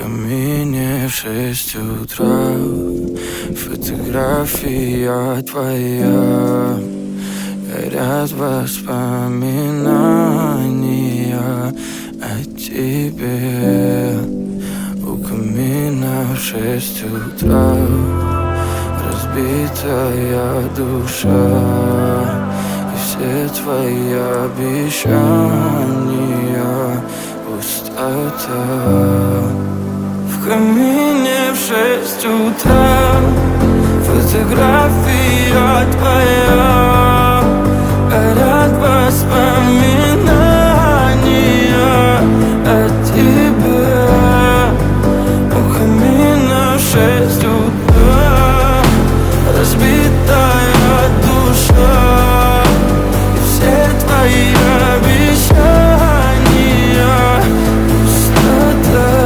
камине в 6 утра фотография твоя. Горят воспоминания о тебе. У камина в 6 утра разбитая душа, и все твои обещания пустота. В камине в 6 утра фотография твоя. Горят воспоминания